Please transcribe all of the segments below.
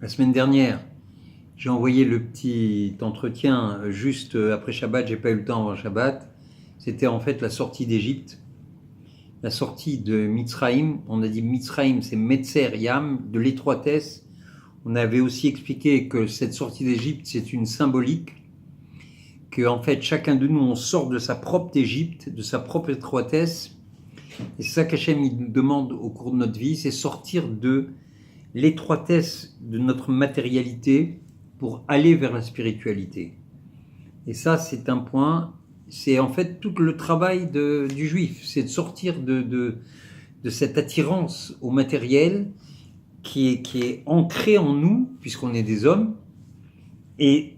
La semaine dernière, j'ai envoyé le petit entretien juste après Shabbat, j'ai pas eu le temps avant Shabbat. C'était en fait la sortie d'Égypte, la sortie de Mitzraïm. On a dit Mitzraïm, c'est Metzer Yam, de l'étroitesse. On avait aussi expliqué que cette sortie d'Égypte, c'est une symbolique, que en fait chacun de nous, on sort de sa propre Égypte, de sa propre étroitesse. Et c'est ça qu'Hachem nous demande au cours de notre vie, c'est sortir de l'étroitesse de notre matérialité pour aller vers la spiritualité. Et ça, c'est un point, c'est en fait tout le travail du juif, c'est de sortir de cette attirance au matériel qui est ancrée en nous, puisqu'on est des hommes, et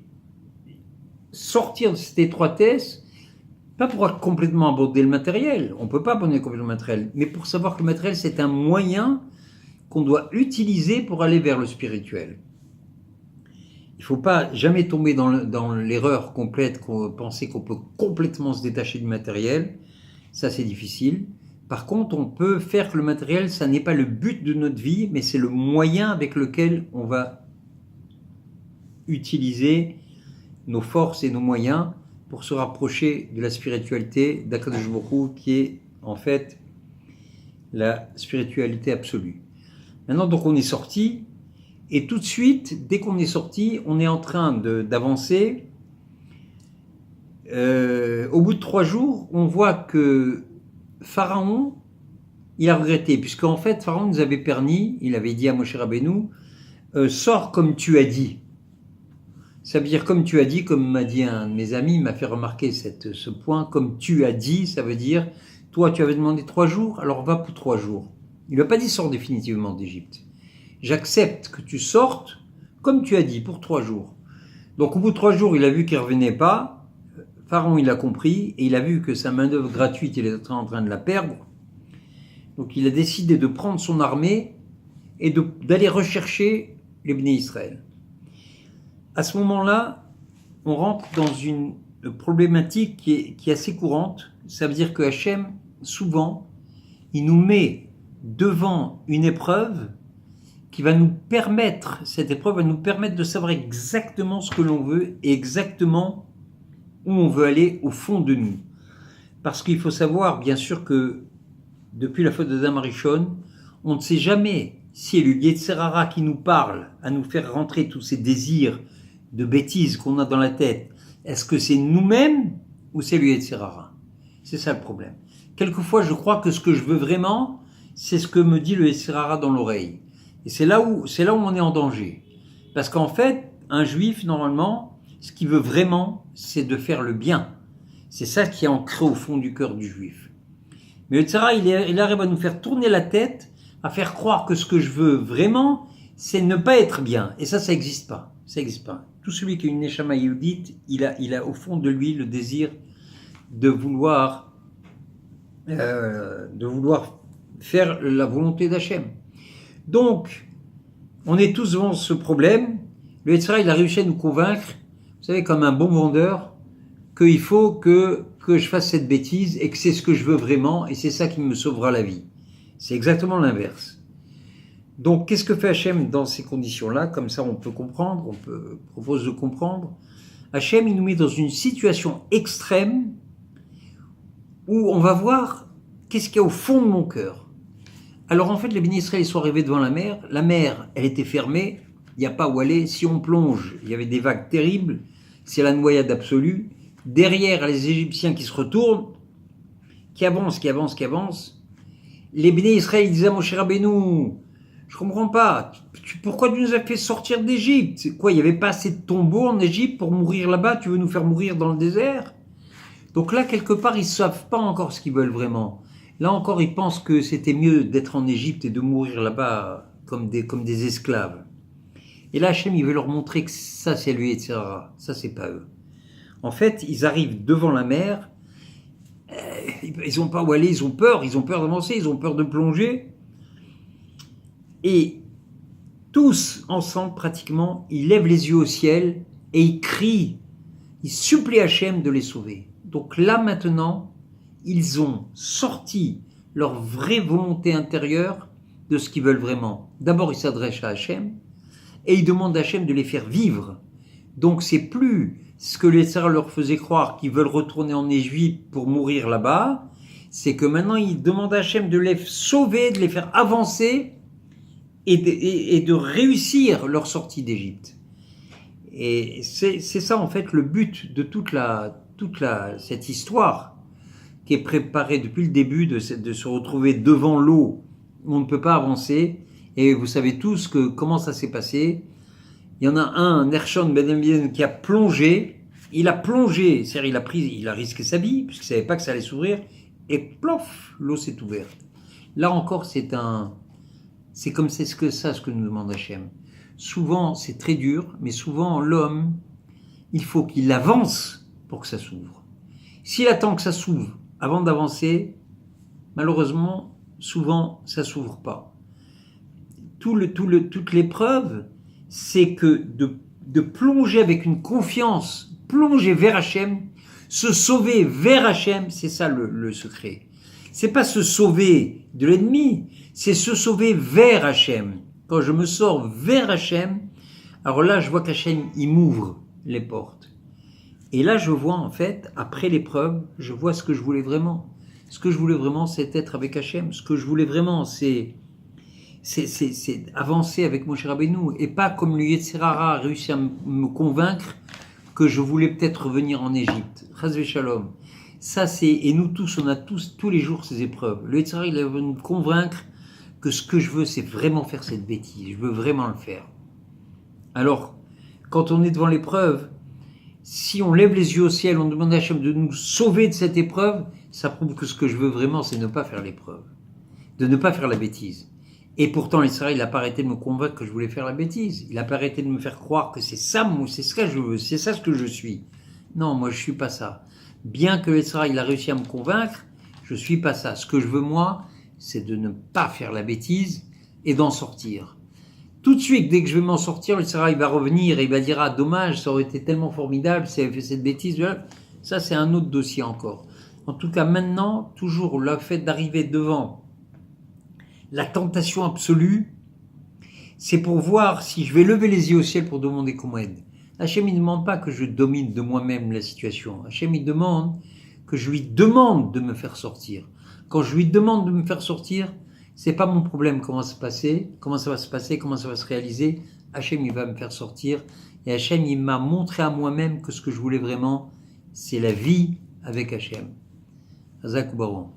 sortir de cette étroitesse, pas pour complètement aborder le matériel, on ne peut pas aborder complètement le matériel, mais pour savoir que le matériel, c'est un moyen qu'on doit utiliser pour aller vers le spirituel. Il ne faut pas jamais tomber dans l'erreur complète, penser qu'on peut complètement se détacher du matériel. Ça, c'est difficile. Par contre, on peut faire que le matériel, ça n'est pas le but de notre vie, mais c'est le moyen avec lequel on va utiliser nos forces et nos moyens pour se rapprocher de la spiritualité d'Akadosh Baruch Hu, qui est en fait la spiritualité absolue. Maintenant, donc, on est sorti, et tout de suite, dès qu'on est sorti, on est en train d'avancer. Au bout de 3 jours, on voit que Pharaon, il a regretté, puisqu'en fait, Pharaon nous avait permis, il avait dit à Moshe Rabbeinu, sors comme tu as dit. Ça veut dire comme tu as dit, comme m'a dit un de mes amis, il m'a fait remarquer ce point, comme tu as dit, ça veut dire, toi tu avais demandé 3 jours, alors va pour 3 jours. Il ne lui a pas dit sors définitivement d'Égypte. J'accepte que tu sortes, comme tu as dit, pour 3 jours. Donc au bout de 3 jours, il a vu qu'il ne revenait pas. Pharaon, il a compris, et il a vu que sa main-d'œuvre gratuite, il était en train de la perdre. Donc il a décidé de prendre son armée et d'aller rechercher les Bnei Israël. À ce moment-là, on rentre dans une problématique qui est assez courante. Ça veut dire que Hachem, souvent, il nous met devant une épreuve qui va nous permettre, cette épreuve va nous permettre de savoir exactement ce que l'on veut et exactement où on veut aller au fond de nous. Parce qu'il faut savoir, bien sûr, que depuis la faute d'Adam Arishon, on ne sait jamais si c'est le Yetzer Hara qui nous parle, à nous faire rentrer tous ces désirs de bêtises qu'on a dans la tête. Est-ce que c'est nous-mêmes ou c'est le Yetzer Hara? C'est ça le problème. Quelquefois, je crois que ce que je veux vraiment, c'est ce que me dit le Yetzer Hara dans l'oreille. Et c'est là où on est en danger. Parce qu'en fait, un juif, normalement, ce qu'il veut vraiment, c'est de faire le bien. C'est ça qui est ancré au fond du cœur du juif. Mais le Yetzer Hara, il arrive à nous faire tourner la tête, à faire croire que ce que je veux vraiment, c'est ne pas être bien. Et ça n'existe pas. Ça n'existe pas. Tout celui qui a une Neshama Yehudit, il a au fond de lui le désir de vouloir faire la volonté d'Hachem. Donc, on est tous devant ce problème. Le Yetzer Hara, il a réussi à nous convaincre, vous savez, comme un bon vendeur, qu'il faut que je fasse cette bêtise et que c'est ce que je veux vraiment et c'est ça qui me sauvera la vie. C'est exactement l'inverse. Donc, qu'est-ce que fait Hachem dans ces conditions-là? Comme ça, on peut comprendre, propose de comprendre. Hachem, il nous met dans une situation extrême où on va voir qu'est-ce qu'il y a au fond de mon cœur. Alors, en fait, les Bnei Israël, ils sont arrivés devant la mer. La mer, elle était fermée. Il n'y a pas où aller. Si on plonge, il y avait des vagues terribles. C'est la noyade absolue. Derrière, les Égyptiens qui se retournent, qui avancent. Les Bnei Israël disaient à Moshe Rabbeinu, je comprends pas, pourquoi tu nous as fait sortir d'Égypte? C'est quoi, il n'y avait pas assez de tombeaux en Égypte pour mourir là-bas? Tu veux nous faire mourir dans le désert? Donc là, quelque part, ils ne savent pas encore ce qu'ils veulent vraiment. Là encore, ils pensent que c'était mieux d'être en Égypte et de mourir là-bas comme des esclaves. Et là, Hachem, il veut leur montrer que ça, c'est lui, etc. Ça, c'est pas eux. En fait, ils arrivent devant la mer, ils n'ont pas où aller, ils ont peur d'avancer, ils ont peur de plonger. Et tous ensemble, pratiquement, ils lèvent les yeux au ciel et ils crient, ils supplient Hachem de les sauver. Donc là, maintenant, ils ont sorti leur vraie volonté intérieure de ce qu'ils veulent vraiment. D'abord, ils s'adressent à Hachem, et ils demandent à Hachem de les faire vivre. Donc c'est plus ce que les Tsars leur faisaient croire qu'ils veulent retourner en Égypte pour mourir là-bas, c'est que maintenant ils demandent à Hachem de les sauver, de les faire avancer et de réussir leur sortie d'Égypte. Et c'est ça en fait le but de toute cette histoire qui est préparée depuis le début de se retrouver devant l'eau où on ne peut pas avancer. Et vous savez tous comment ça s'est passé. Il y en a un, Nershon Ben Amien, qui a plongé. Il a plongé, c'est-à-dire il a risqué sa vie puisqu'il ne savait pas que ça allait s'ouvrir. Et plof, l'eau s'est ouverte. Là encore, c'est comme c'est ce que nous demande Hachem. Souvent, c'est très dur, mais souvent, l'homme, il faut qu'il avance pour que ça s'ouvre. S'il attend que ça s'ouvre avant d'avancer, malheureusement, souvent, ça ne s'ouvre pas. Toute l'épreuve, c'est que de plonger avec une confiance, plonger vers Hachem, se sauver vers Hachem, c'est ça le secret. C'est pas se sauver de l'ennemi, c'est se sauver vers Hachem. Quand je me sors vers Hachem, alors là, je vois qu'Hachem, il m'ouvre les portes. Et là, je vois en fait, après l'épreuve, je vois ce que je voulais vraiment. Ce que je voulais vraiment, c'est être avec Hachem. Ce que je voulais vraiment, c'est avancer avec Moshe Rabbeinu. Et pas comme le Yetzer Hara a réussi à me convaincre que je voulais peut-être revenir en Égypte. Chas v'shalom. Ça, et nous tous, on a tous les jours ces épreuves. Le Yetzer Hara, il va nous convaincre que ce que je veux, c'est vraiment faire cette bêtise. Je veux vraiment le faire. Alors, quand on est devant l'épreuve, si on lève les yeux au ciel, on demande à Hachem de nous sauver de cette épreuve, ça prouve que ce que je veux vraiment, c'est ne pas faire l'épreuve. De ne pas faire la bêtise. Et pourtant, l'Israël, il n'a pas arrêté de me convaincre que je voulais faire la bêtise. Il n'a pas arrêté de me faire croire que c'est ça, c'est ce que je veux, c'est ça ce que je suis. Non, moi, je ne suis pas ça. Bien que l'Israël, il a réussi à me convaincre, je ne suis pas ça. Ce que je veux, moi, c'est de ne pas faire la bêtise et d'en sortir. Tout de suite, dès que je vais m'en sortir, l'Israël il va revenir et il va dire « Ah, dommage, ça aurait été tellement formidable si elle avait fait cette bêtise. » Ça, c'est un autre dossier encore. En tout cas, maintenant, toujours le fait d'arriver devant la tentation absolue, c'est pour voir si je vais lever les yeux au ciel pour demander qu'on m'aide. Hachem, il ne demande pas que je domine de moi-même la situation. Hachem, il demande que je lui demande de me faire sortir. Quand je lui demande de me faire sortir, c'est pas mon problème comment ça va se passer, comment ça va se réaliser. Hachem, il va me faire sortir. Et Hachem, il m'a montré à moi-même que ce que je voulais vraiment, c'est la vie avec Hachem. Hazak Baron.